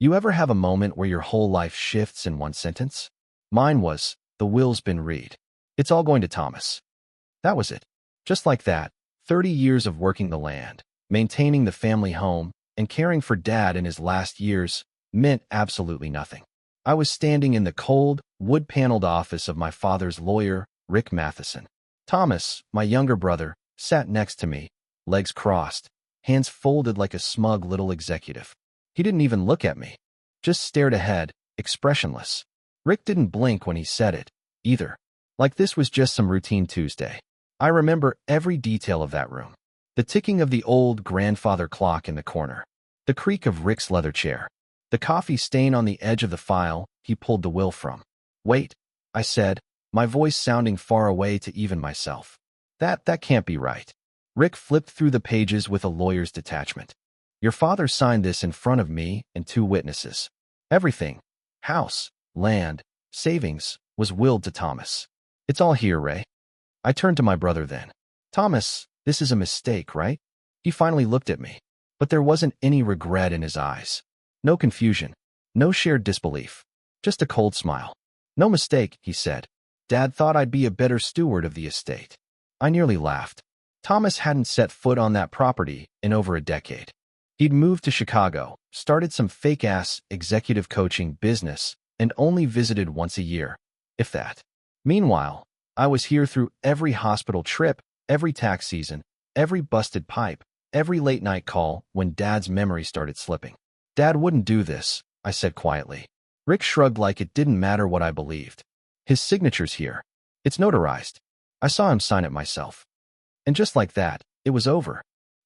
You ever have a moment where your whole life shifts in one sentence? Mine was, the will's been read. It's all going to Thomas. That was it. Just like that, 30 years of working the land, maintaining the family home, and caring for Dad in his last years meant absolutely nothing. I was standing in the cold, wood-paneled office of my father's lawyer, Rick Matheson. Thomas, my younger brother, sat next to me, legs crossed, hands folded like a smug little executive. He didn't even look at me, just stared ahead, expressionless. Rick didn't blink when he said it, either. Like this was just some routine Tuesday. I remember every detail of that room. The ticking of the old grandfather clock in the corner. The creak of Rick's leather chair. The coffee stain on the edge of the file he pulled the will from. Wait, I said, my voice sounding far away to even myself. That can't be right. Rick flipped through the pages with a lawyer's detachment. Your father signed this in front of me and 2 witnesses. Everything, house, land, savings, was willed to Thomas. It's all here, Ray. I turned to my brother then. Thomas, this is a mistake, right? He finally looked at me, but there wasn't any regret in his eyes. No confusion, no shared disbelief, just a cold smile. No mistake, he said. Dad thought I'd be a better steward of the estate. I nearly laughed. Thomas hadn't set foot on that property in over a decade. He'd moved to Chicago, started some fake-ass executive coaching business, and only visited once a year, if that. Meanwhile, I was here through every hospital trip, every tax season, every busted pipe, every late-night call when Dad's memory started slipping. Dad wouldn't do this, I said quietly. Rick shrugged like it didn't matter what I believed. His signature's here. It's notarized. I saw him sign it myself. And just like that, it was over.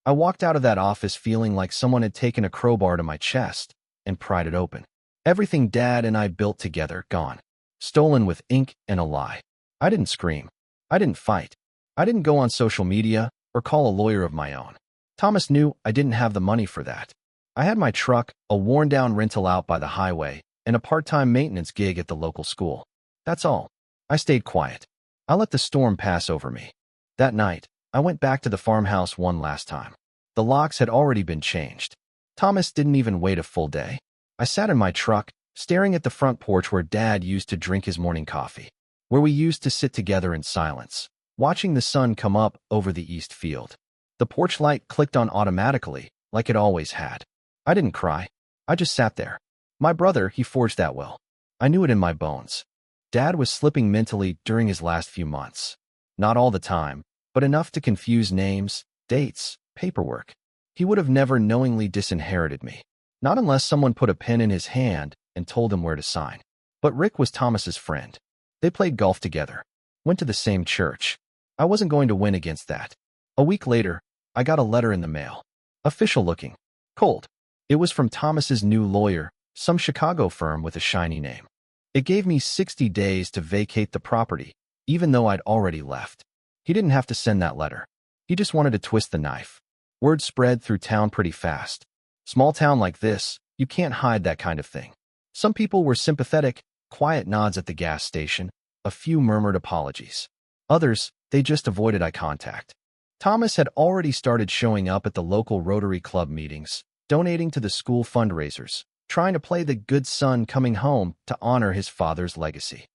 I walked out of that office feeling like someone had taken a crowbar to my chest and pried it open. Everything Dad and I built together, gone. Stolen with ink and a lie. I didn't scream. I didn't fight. I didn't go on social media or call a lawyer of my own. Thomas knew I didn't have the money for that. I had my truck, a worn-down rental out by the highway, and a part-time maintenance gig at the local school. That's all. I stayed quiet. I let the storm pass over me. That night, I went back to the farmhouse one last time. The locks had already been changed. Thomas didn't even wait a full day. I sat in my truck, staring at the front porch where Dad used to drink his morning coffee, where we used to sit together in silence, watching the sun come up over the east field. The porch light clicked on automatically, like it always had. I didn't cry. I just sat there. My brother, he forged that will. I knew it in my bones. Dad was slipping mentally during his last few months. Not all the time, but enough to confuse names, dates, paperwork. He would have never knowingly disinherited me. Not unless someone put a pen in his hand and told him where to sign. But Rick was Thomas's friend. They played golf together. Went to the same church. I wasn't going to win against that. A week later, I got a letter in the mail. Official looking. Cold. It was from Thomas's new lawyer, some Chicago firm with a shiny name. It gave me 60 days to vacate the property, even though I'd already left. He didn't have to send that letter. He just wanted to twist the knife. Word spread through town pretty fast. Small town like this, you can't hide that kind of thing. Some people were sympathetic, quiet nods at the gas station, a few murmured apologies. Others, they just avoided eye contact. Thomas had already started showing up at the local Rotary Club meetings, donating to the school fundraisers, trying to play the good son coming home to honor his father's legacy.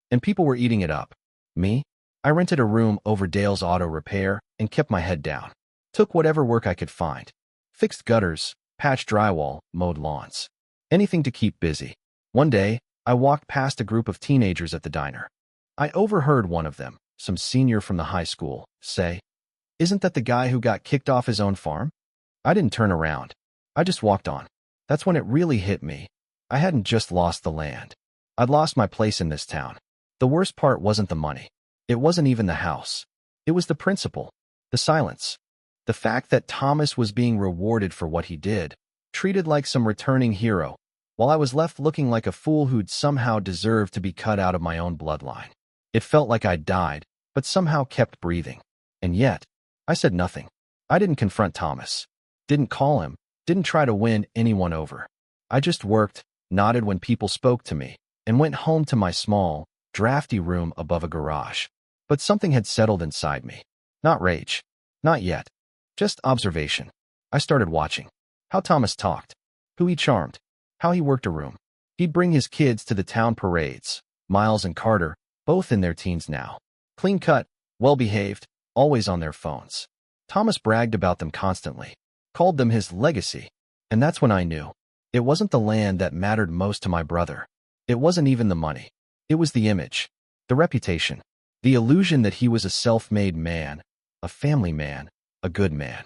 And people were eating it up. Me? I rented a room over Dale's auto repair and kept my head down. Took whatever work I could find. Fixed gutters, patched drywall, mowed lawns. Anything to keep busy. One day, I walked past a group of teenagers at the diner. I overheard one of them, some senior from the high school, say, "Isn't that the guy who got kicked off his own farm?" I didn't turn around. I just walked on. That's when it really hit me. I hadn't just lost the land. I'd lost my place in this town. The worst part wasn't the money. It wasn't even the house. It was the principle, the silence. The fact that Thomas was being rewarded for what he did, treated like some returning hero, while I was left looking like a fool who'd somehow deserved to be cut out of my own bloodline. It felt like I'd died, but somehow kept breathing. And yet, I said nothing. I didn't confront Thomas. Didn't call him. Didn't try to win anyone over. I just worked, nodded when people spoke to me, and went home to my small, drafty room above a garage. But something had settled inside me. Not rage. Not yet. Just observation. I started watching. How Thomas talked. Who he charmed. how he worked a room. He'd bring his kids to the town parades, Miles and Carter, both in their teens now. Clean-cut, well-behaved, always on their phones. Thomas bragged about them constantly, called them his legacy. And that's when I knew. It wasn't the land that mattered most to my brother. It wasn't even the money. It was the image, the reputation, the illusion that he was a self-made man, a family man, a good man.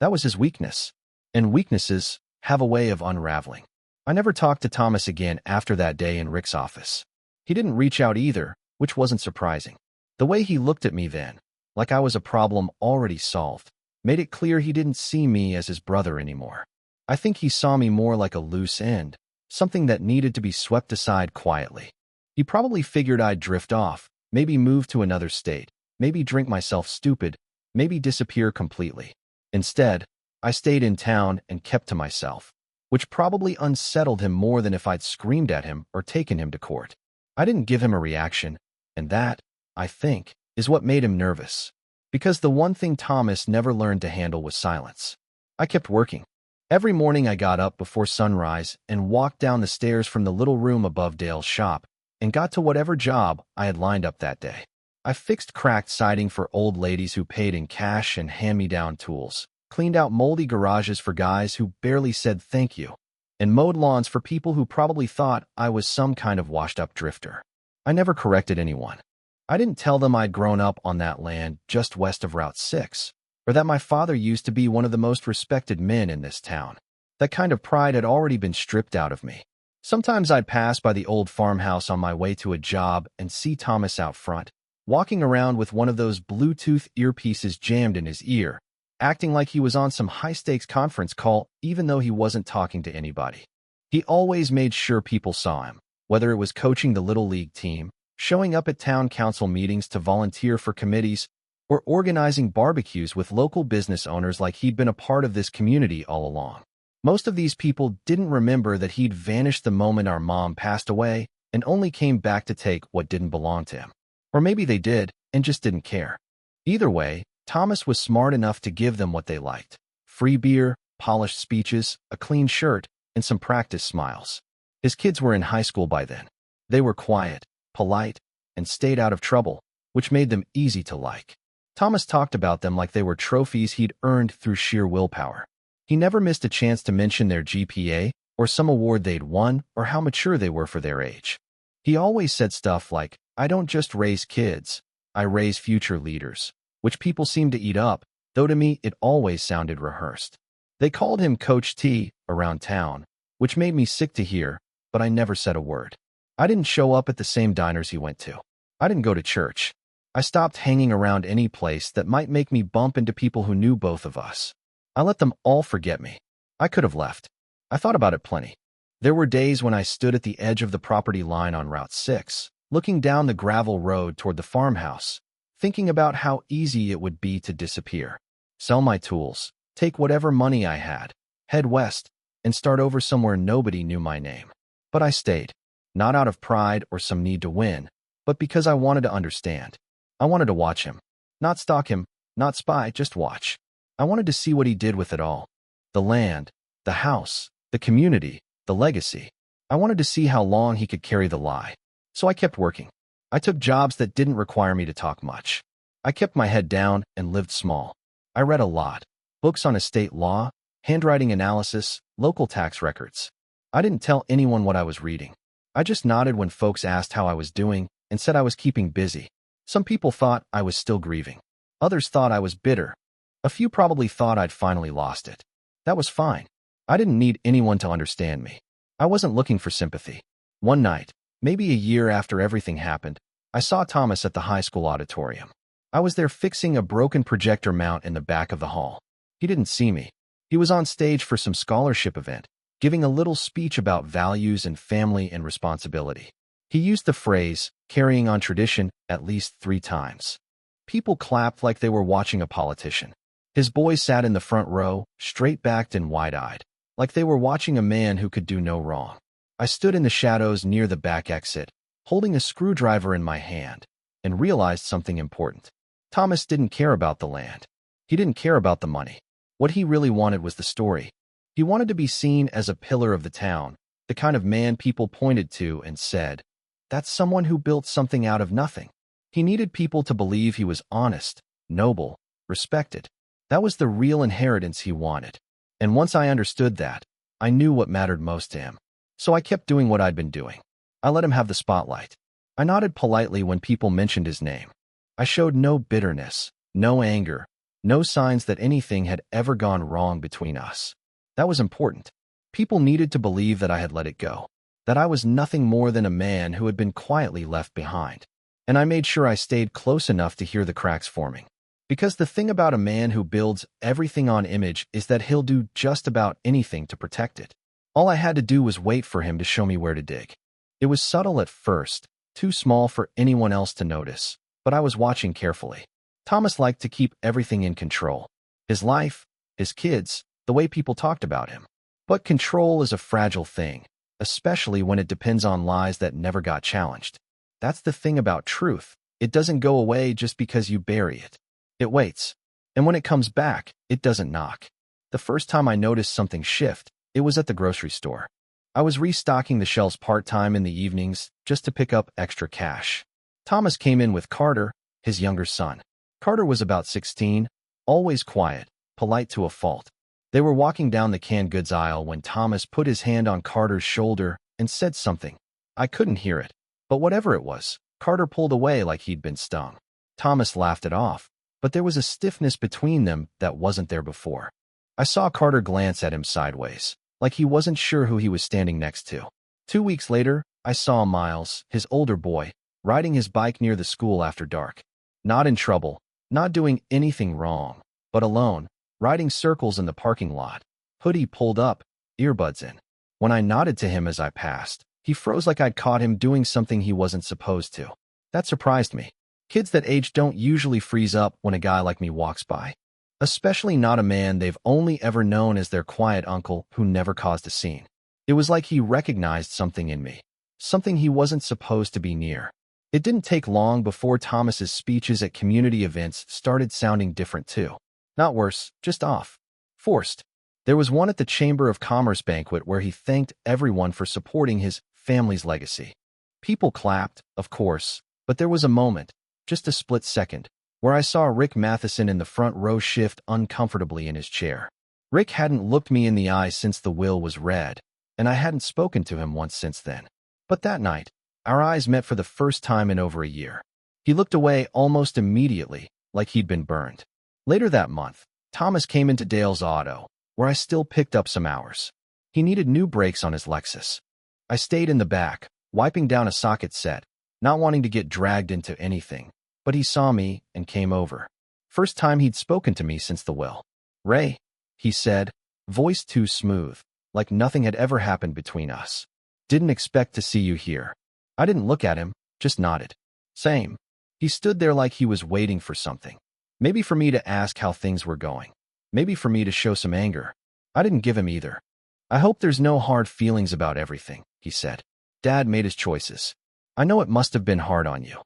That was his weakness. And weaknesses have a way of unraveling. I never talked to Thomas again after that day in Rick's office. He didn't reach out either, which wasn't surprising. The way he looked at me then, like I was a problem already solved, made it clear he didn't see me as his brother anymore. I think he saw me more like a loose end, something that needed to be swept aside quietly. He probably figured I'd drift off, maybe move to another state, maybe drink myself stupid, maybe disappear completely. Instead, I stayed in town and kept to myself, which probably unsettled him more than if I'd screamed at him or taken him to court. I didn't give him a reaction, and that, I think, is what made him nervous. Because the one thing Thomas never learned to handle was silence. I kept working. Every morning I got up before sunrise and walked down the stairs from the little room above Dale's shop and got to whatever job I had lined up that day. I fixed cracked siding for old ladies who paid in cash and hand-me-down tools, cleaned out moldy garages for guys who barely said thank you, and mowed lawns for people who probably thought I was some kind of washed-up drifter. I never corrected anyone. I didn't tell them I'd grown up on that land just west of Route 6, or that my father used to be one of the most respected men in this town. That kind of pride had already been stripped out of me. Sometimes I'd pass by the old farmhouse on my way to a job and see Thomas out front, walking around with one of those Bluetooth earpieces jammed in his ear, acting like he was on some high-stakes conference call even though he wasn't talking to anybody. He always made sure people saw him, whether it was coaching the Little League team, showing up at town council meetings to volunteer for committees, or organizing barbecues with local business owners like he'd been a part of this community all along. Most of these people didn't remember that he'd vanished the moment our mom passed away and only came back to take what didn't belong to him. Or maybe they did and just didn't care. Either way, Thomas was smart enough to give them what they liked: free beer, polished speeches, a clean shirt, and some practice smiles. His kids were in high school by then. They were quiet, polite, and stayed out of trouble, which made them easy to like. Thomas talked about them like they were trophies he'd earned through sheer willpower. He never missed a chance to mention their GPA or some award they'd won or how mature they were for their age. He always said stuff like, "I don't just raise kids, I raise future leaders," which people seemed to eat up, though to me it always sounded rehearsed. They called him Coach T around town, which made me sick to hear, but I never said a word. I didn't show up at the same diners he went to. I didn't go to church. I stopped hanging around any place that might make me bump into people who knew both of us. I let them all forget me. I could have left. I thought about it plenty. There were days when I stood at the edge of the property line on Route 6, looking down the gravel road toward the farmhouse, thinking about how easy it would be to disappear, sell my tools, take whatever money I had, head west, and start over somewhere nobody knew my name. But I stayed, not out of pride or some need to win, but because I wanted to understand. I wanted to watch him. Not stalk him, not spy, just watch. I wanted to see what he did with it all. The land, the house, the community, the legacy. I wanted to see how long he could carry the lie. So I kept working. I took jobs that didn't require me to talk much. I kept my head down and lived small. I read a lot. Books on estate law, handwriting analysis, local tax records. I didn't tell anyone what I was reading. I just nodded when folks asked how I was doing and said I was keeping busy. Some people thought I was still grieving. Others thought I was bitter. A few probably thought I'd finally lost it. That was fine. I didn't need anyone to understand me. I wasn't looking for sympathy. One night, maybe a year after everything happened, I saw Thomas at the high school auditorium. I was there fixing a broken projector mount in the back of the hall. He didn't see me. He was on stage for some scholarship event, giving a little speech about values and family and responsibility. He used the phrase, "carrying on tradition," at least 3 times. People clapped like they were watching a politician. His boys sat in the front row, straight-backed and wide-eyed, like they were watching a man who could do no wrong. I stood in the shadows near the back exit, holding a screwdriver in my hand, and realized something important. Thomas didn't care about the land. He didn't care about the money. What he really wanted was the story. He wanted to be seen as a pillar of the town, The kind of man people pointed to and said, "That's someone who built something out of nothing." He needed people to believe he was honest, noble, respected. That was the real inheritance he wanted. And once I understood that, I knew what mattered most to him. So I kept doing what I'd been doing. I let him have the spotlight. I nodded politely when people mentioned his name. I showed no bitterness, no anger, no signs that anything had ever gone wrong between us. That was important. People needed to believe that I had let it go, that I was nothing more than a man who had been quietly left behind. And I made sure I stayed close enough to hear the cracks forming. Because the thing about a man who builds everything on image is that he'll do just about anything to protect it. All I had to do was wait for him to show me where to dig. It was subtle at first, too small for anyone else to notice, but I was watching carefully. Thomas liked to keep everything in control. His life, his kids, the way people talked about him. But control is a fragile thing, especially when it depends on lies that never got challenged. That's the thing about truth. It doesn't go away just because you bury it. It waits. And when it comes back, it doesn't knock. The first time I noticed something shift, it was at the grocery store. I was restocking the shelves part-time in the evenings just to pick up extra cash. Thomas came in with Carter, his younger son. Carter was about 16, always quiet, polite to a fault. They were walking down the canned goods aisle when Thomas put his hand on Carter's shoulder and said something. I couldn't hear it, but whatever it was, Carter pulled away like he'd been stung. Thomas laughed it off, but there was a stiffness between them that wasn't there before. I saw Carter glance at him sideways, like he wasn't sure who he was standing next to. 2 weeks later, I saw Miles, his older boy, riding his bike near the school after dark. Not in trouble, not doing anything wrong, but alone, riding circles in the parking lot, hoodie pulled up, earbuds in. When I nodded to him as I passed, he froze like I'd caught him doing something he wasn't supposed to. That surprised me. Kids that age don't usually freeze up when a guy like me walks by. Especially not a man they've only ever known as their quiet uncle who never caused a scene. It was like he recognized something in me, something he wasn't supposed to be near. It didn't take long before Thomas's speeches at community events started sounding different too. Not worse, just off. Forced. There was one at the Chamber of Commerce banquet where he thanked everyone for supporting his family's legacy. People clapped, of course, but there was a moment, just a split second, where I saw Rick Matheson in the front row shift uncomfortably in his chair. Rick hadn't looked me in the eye since the will was read, and I hadn't spoken to him once since then. But that night, our eyes met for the first time in over a year. He looked away almost immediately, like he'd been burned. Later that month, Thomas came into Dale's auto, where I still picked up some hours. He needed new brakes on his Lexus. I stayed in the back, wiping down a socket set, not wanting to get dragged into anything, but he saw me and came over. First time he'd spoken to me since the will. "Ray," he said, voice too smooth, like nothing had ever happened between us. "Didn't expect to see you here." I didn't look at him, just nodded. Same. He stood there like he was waiting for something. Maybe for me to ask how things were going. Maybe for me to show some anger. I didn't give him either. "I hope there's no hard feelings about everything," he said. "Dad made his choices. I know it must have been hard on you."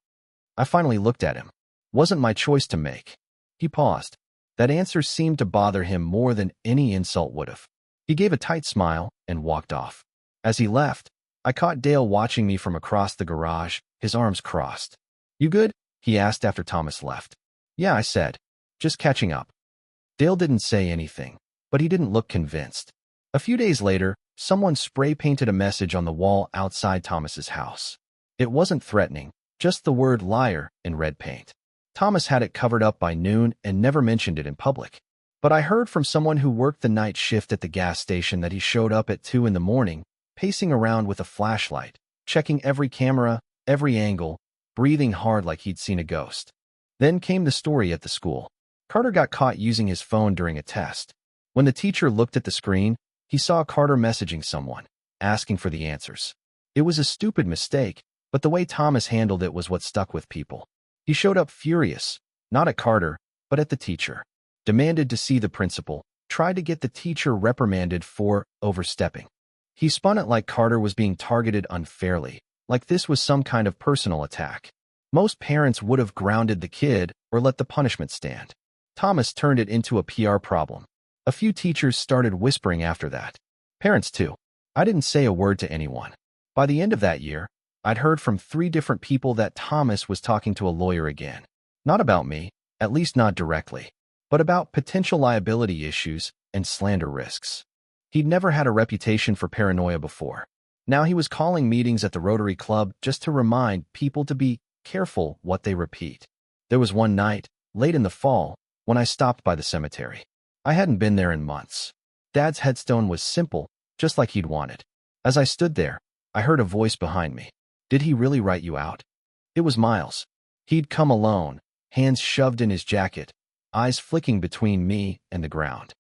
I finally looked at him. Wasn't my choice to make. He paused. That answer seemed to bother him more than any insult would have. He gave a tight smile and walked off. As he left, I caught Dale watching me from across the garage, his arms crossed. "You good?" he asked after Thomas left. "Yeah," I said. "Just catching up." Dale didn't say anything, but he didn't look convinced. A few days later, someone spray-painted a message on the wall outside Thomas's house. It wasn't threatening, just the word liar in red paint. Thomas had it covered up by noon and never mentioned it in public. But I heard from someone who worked the night shift at the gas station that he showed up at 2 in the morning, pacing around with a flashlight, checking every camera, every angle, breathing hard like he'd seen a ghost. Then came the story at the school. Carter got caught using his phone during a test. When the teacher looked at the screen, he saw Carter messaging someone, asking for the answers. It was a stupid mistake, but the way Thomas handled it was what stuck with people. He showed up furious, not at Carter, but at the teacher. Demanded to see the principal, tried to get the teacher reprimanded for overstepping. He spun it like Carter was being targeted unfairly, like this was some kind of personal attack. Most parents would have grounded the kid or let the punishment stand. Thomas turned it into a PR problem. A few teachers started whispering after that. Parents too. I didn't say a word to anyone. By the end of that year, I'd heard from 3 different people that Thomas was talking to a lawyer again. Not about me, at least not directly, but about potential liability issues and slander risks. He'd never had a reputation for paranoia before. Now he was calling meetings at the Rotary Club just to remind people to be careful what they repeat. There was one night, late in the fall, when I stopped by the cemetery. I hadn't been there in months. Dad's headstone was simple, just like he'd wanted. As I stood there, I heard a voice behind me. Did he really write you out? It was Miles. He'd come alone, hands shoved in his jacket, eyes flicking between me and the ground.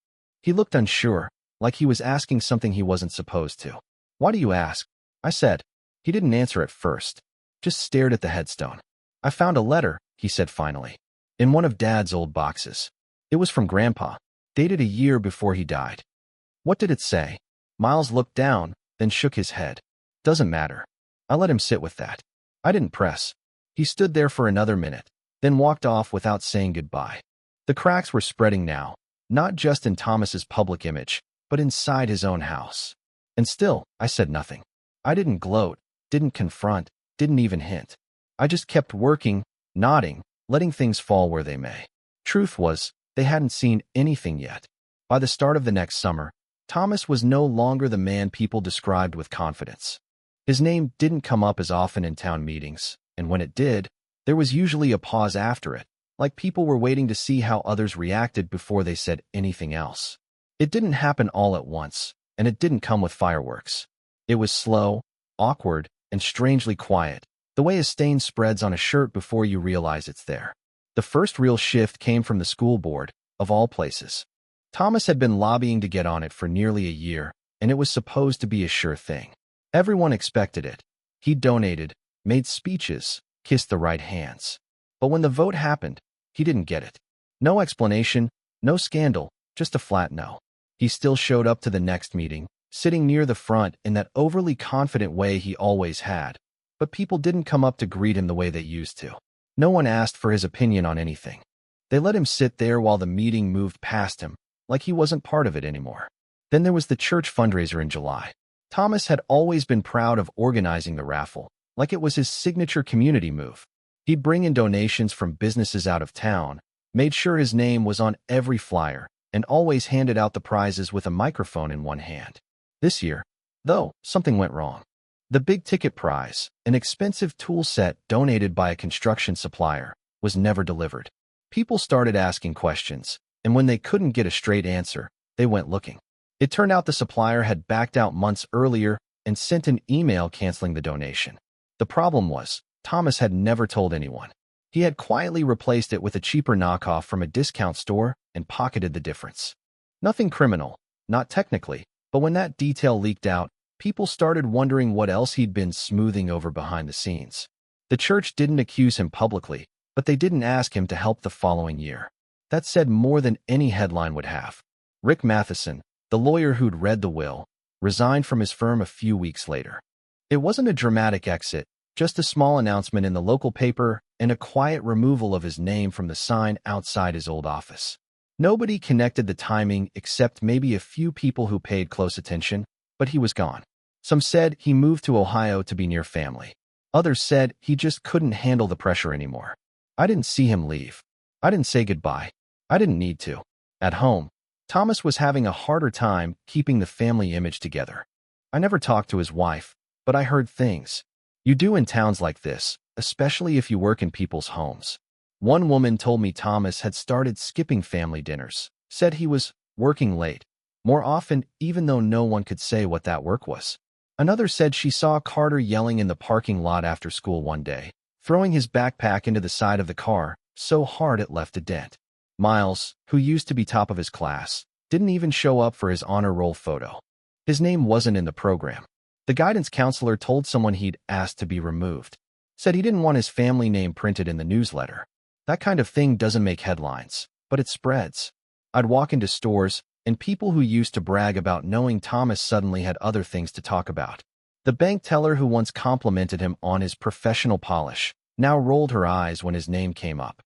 He looked unsure, like he was asking something he wasn't supposed to. Why do you ask? I said. He didn't answer at first, just stared at the headstone. I found a letter, he said finally, in one of Dad's old boxes. It was from Grandpa, dated a year before he died. What did it say? Miles looked down, then shook his head. Doesn't matter. I let him sit with that. I didn't press. He stood there for another minute, then walked off without saying goodbye. The cracks were spreading now, not just in Thomas's public image, but inside his own house. And still, I said nothing. I didn't gloat, didn't confront, didn't even hint. I just kept working, nodding, letting things fall where they may. Truth was, they hadn't seen anything yet. By the start of the next summer, Thomas was no longer the man people described with confidence. His name didn't come up as often in town meetings, and when it did, there was usually a pause after it, like people were waiting to see how others reacted before they said anything else. It didn't happen all at once, and it didn't come with fireworks. It was slow, awkward, and strangely quiet, the way a stain spreads on a shirt before you realize it's there. The first real shift came from the school board, of all places. Thomas had been lobbying to get on it for nearly a year, and it was supposed to be a sure thing. Everyone expected it. He donated, made speeches, kissed the right hands. But when the vote happened, he didn't get it. No explanation, no scandal, just a flat no. He still showed up to the next meeting, sitting near the front in that overly confident way he always had. But people didn't come up to greet him the way they used to. No one asked for his opinion on anything. They let him sit there while the meeting moved past him, like he wasn't part of it anymore. Then there was the church fundraiser in July. Thomas had always been proud of organizing the raffle, like it was his signature community move. He'd bring in donations from businesses out of town, made sure his name was on every flyer, and always handed out the prizes with a microphone in one hand. This year, though, something went wrong. The big ticket prize, an expensive tool set donated by a construction supplier, was never delivered. People started asking questions, and when they couldn't get a straight answer, they went looking. It turned out the supplier had backed out months earlier and sent an email canceling the donation. The problem was, Thomas had never told anyone. He had quietly replaced it with a cheaper knockoff from a discount store and pocketed the difference. Nothing criminal, not technically, but when that detail leaked out, people started wondering what else he'd been smoothing over behind the scenes. The church didn't accuse him publicly, but they didn't ask him to help the following year. That said more than any headline would have. Rick Matheson, the lawyer who'd read the will, resigned from his firm a few weeks later. It wasn't a dramatic exit, just a small announcement in the local paper and a quiet removal of his name from the sign outside his old office. Nobody connected the timing except maybe a few people who paid close attention, but he was gone. Some said he moved to Ohio to be near family. Others said he just couldn't handle the pressure anymore. I didn't see him leave. I didn't say goodbye. I didn't need to. At home, Thomas was having a harder time keeping the family image together. I never talked to his wife, but I heard things. You do in towns like this, especially if you work in people's homes. One woman told me Thomas had started skipping family dinners, said he was working late, more often even though no one could say what that work was. Another said she saw Carter yelling in the parking lot after school one day, throwing his backpack into the side of the car so hard it left a dent. Miles, who used to be top of his class, didn't even show up for his honor roll photo. His name wasn't in the program. The guidance counselor told someone he'd asked to be removed. Said he didn't want his family name printed in the newsletter. That kind of thing doesn't make headlines, but it spreads. I'd walk into stores, and people who used to brag about knowing Thomas suddenly had other things to talk about. The bank teller who once complimented him on his professional polish now rolled her eyes when his name came up.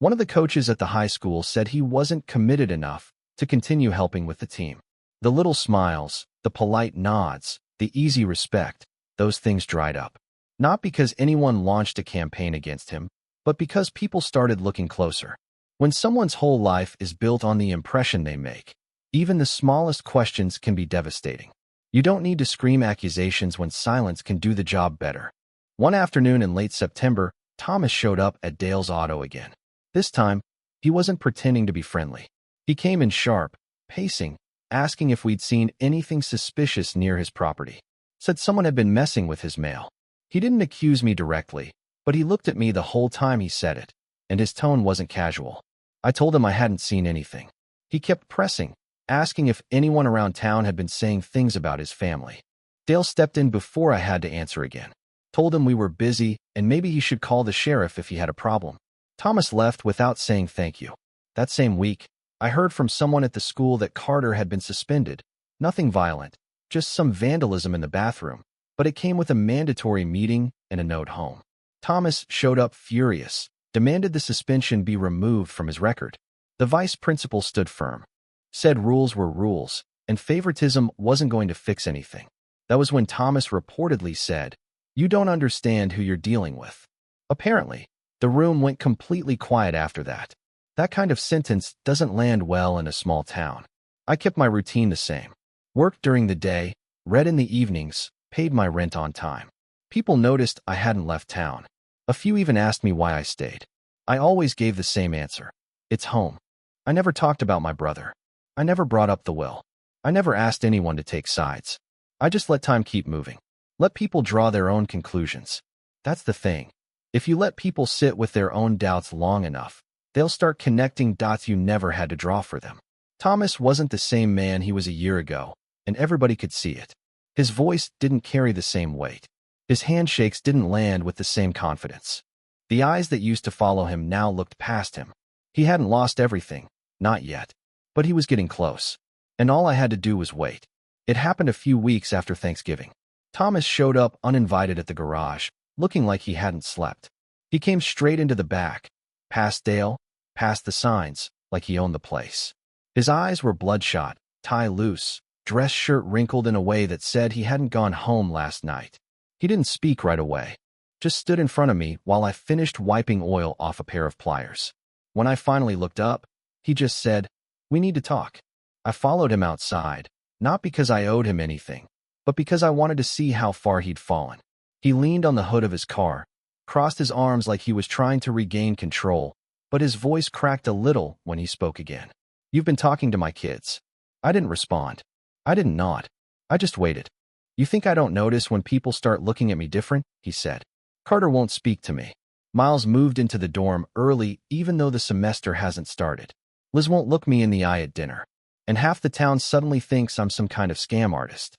One of the coaches at the high school said he wasn't committed enough to continue helping with the team. The little smiles, the polite nods, the easy respect, those things dried up. Not because anyone launched a campaign against him, but because people started looking closer. When someone's whole life is built on the impression they make, even the smallest questions can be devastating. You don't need to scream accusations when silence can do the job better. One afternoon in late September, Thomas showed up at Dale's auto again. This time, he wasn't pretending to be friendly. He came in sharp, pacing, asking if we'd seen anything suspicious near his property. Said someone had been messing with his mail. He didn't accuse me directly, but he looked at me the whole time he said it, and his tone wasn't casual. I told him I hadn't seen anything. He kept pressing, asking if anyone around town had been saying things about his family. Dale stepped in before I had to answer again. Told him we were busy and maybe he should call the sheriff if he had a problem. Thomas left without saying thank you. That same week, I heard from someone at the school that Carter had been suspended. Nothing violent, just some vandalism in the bathroom, but it came with a mandatory meeting and a note home. Thomas showed up furious, demanded the suspension be removed from his record. The vice principal stood firm. Said rules were rules, and favoritism wasn't going to fix anything. That was when Thomas reportedly said, "You don't understand who you're dealing with." Apparently, the room went completely quiet after that. That kind of sentence doesn't land well in a small town. I kept my routine the same. Worked during the day, read in the evenings, paid my rent on time. People noticed I hadn't left town. A few even asked me why I stayed. I always gave the same answer. It's home. I never talked about my brother. I never brought up the will. I never asked anyone to take sides. I just let time keep moving. Let people draw their own conclusions. That's the thing. If you let people sit with their own doubts long enough, they'll start connecting dots you never had to draw for them. Thomas wasn't the same man he was a year ago, and everybody could see it. His voice didn't carry the same weight. His handshakes didn't land with the same confidence. The eyes that used to follow him now looked past him. He hadn't lost everything, not yet. But he was getting close, and all I had to do was wait. It happened a few weeks after Thanksgiving. Thomas showed up uninvited at the garage, looking like he hadn't slept. He came straight into the back, past Dale, past the signs, like he owned the place. His eyes were bloodshot, tie loose, dress shirt wrinkled in a way that said he hadn't gone home last night. He didn't speak right away, just stood in front of me while I finished wiping oil off a pair of pliers. When I finally looked up, he just said, "We need to talk." I followed him outside, not because I owed him anything, but because I wanted to see how far he'd fallen. He leaned on the hood of his car, crossed his arms like he was trying to regain control, but his voice cracked a little when he spoke again. "You've been talking to my kids." I didn't respond. I didn't nod. I just waited. "You think I don't notice when people start looking at me different?" he said. "Carter won't speak to me. Miles moved into the dorm early even though the semester hasn't started. Liz won't look me in the eye at dinner. And half the town suddenly thinks I'm some kind of scam artist."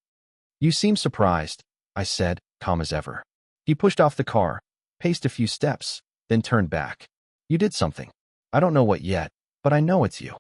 "You seem surprised," I said, calm as ever. He pushed off the car, paced a few steps, then turned back. "You did something. I don't know what yet, but I know it's you."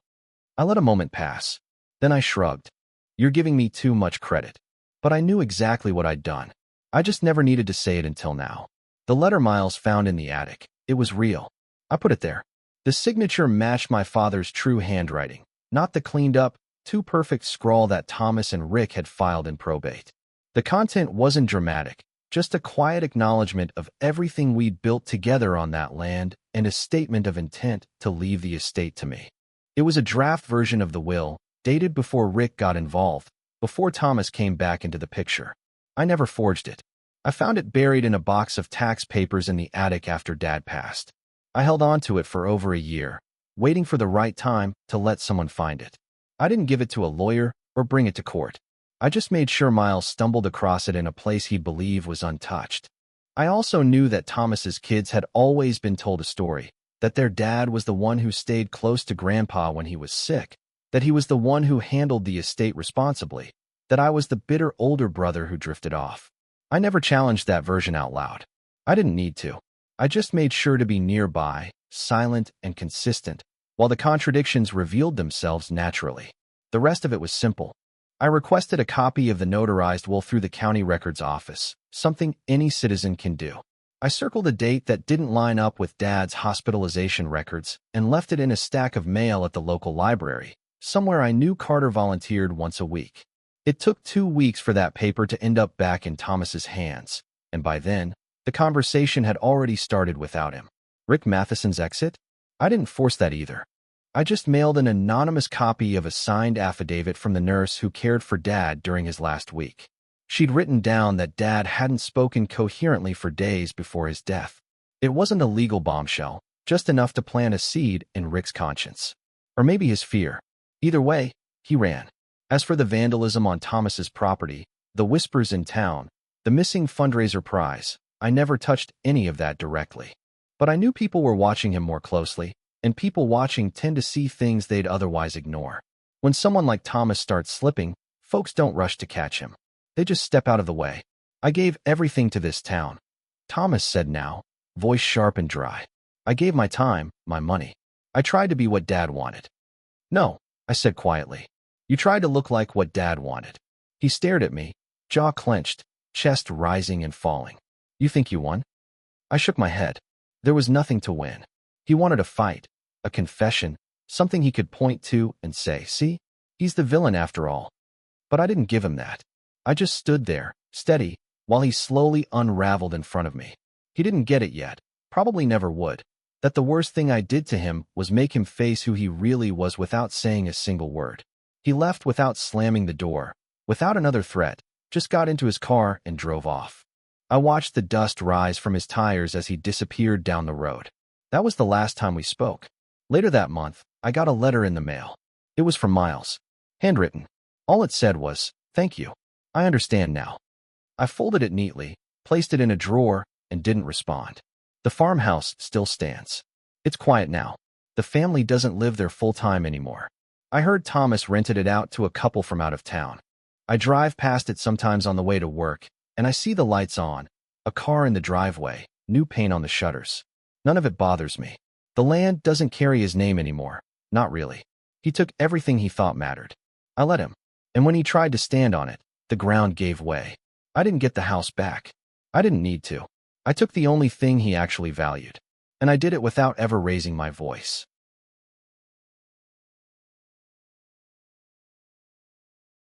I let a moment pass. Then I shrugged. "You're giving me too much credit." But I knew exactly what I'd done. I just never needed to say it until now. The letter Miles found in the attic. It was real. I put it there. The signature matched my father's true handwriting, not the cleaned-up, too-perfect scrawl that Thomas and Rick had filed in probate. The content wasn't dramatic, just a quiet acknowledgement of everything we'd built together on that land and a statement of intent to leave the estate to me. It was a draft version of the will, dated before Rick got involved, before Thomas came back into the picture. I never forged it. I found it buried in a box of tax papers in the attic after Dad passed. I held on to it for over a year, waiting for the right time to let someone find it. I didn't give it to a lawyer or bring it to court. I just made sure Miles stumbled across it in a place he'd believe was untouched. I also knew that Thomas's kids had always been told a story, that their dad was the one who stayed close to Grandpa when he was sick, that he was the one who handled the estate responsibly, that I was the bitter older brother who drifted off. I never challenged that version out loud. I didn't need to. I just made sure to be nearby, silent and consistent, while the contradictions revealed themselves naturally. The rest of it was simple. I requested a copy of the notarized will through the county records office, something any citizen can do. I circled a date that didn't line up with Dad's hospitalization records and left it in a stack of mail at the local library, somewhere I knew Carter volunteered once a week. It took 2 weeks for that paper to end up back in Thomas's hands, and by then, the conversation had already started without him. Rick Matheson's exit? I didn't force that either. I just mailed an anonymous copy of a signed affidavit from the nurse who cared for Dad during his last week. She'd written down that Dad hadn't spoken coherently for days before his death. It wasn't a legal bombshell, just enough to plant a seed in Rick's conscience. Or maybe his fear. Either way, he ran. As for the vandalism on Thomas's property, the whispers in town, the missing fundraiser prize, I never touched any of that directly. But I knew people were watching him more closely, and people watching tend to see things they'd otherwise ignore. When someone like Thomas starts slipping, folks don't rush to catch him. They just step out of the way. I gave everything to this town, Thomas said now, voice sharp and dry. I gave my time, my money. I tried to be what Dad wanted. No, I said quietly. You tried to look like what Dad wanted. He stared at me, jaw clenched, chest rising and falling. You think you won? I shook my head. There was nothing to win. He wanted a fight, a confession, something he could point to and say, see, he's the villain after all. But I didn't give him that. I just stood there, steady, while he slowly unraveled in front of me. He didn't get it yet, probably never would, that the worst thing I did to him was make him face who he really was without saying a single word. He left without slamming the door, without another threat, just got into his car and drove off. I watched the dust rise from his tires as he disappeared down the road. That was the last time we spoke. Later that month, I got a letter in the mail. It was from Miles. Handwritten. All it said was, "Thank you. I understand now." I folded it neatly, placed it in a drawer, and didn't respond. The farmhouse still stands. It's quiet now. The family doesn't live there full-time anymore. I heard Thomas rented it out to a couple from out of town. I drive past it sometimes on the way to work, and I see the lights on, a car in the driveway, new paint on the shutters. None of it bothers me. The land doesn't carry his name anymore. Not really. He took everything he thought mattered. I let him. And when he tried to stand on it, the ground gave way. I didn't get the house back. I didn't need to. I took the only thing he actually valued. And I did it without ever raising my voice.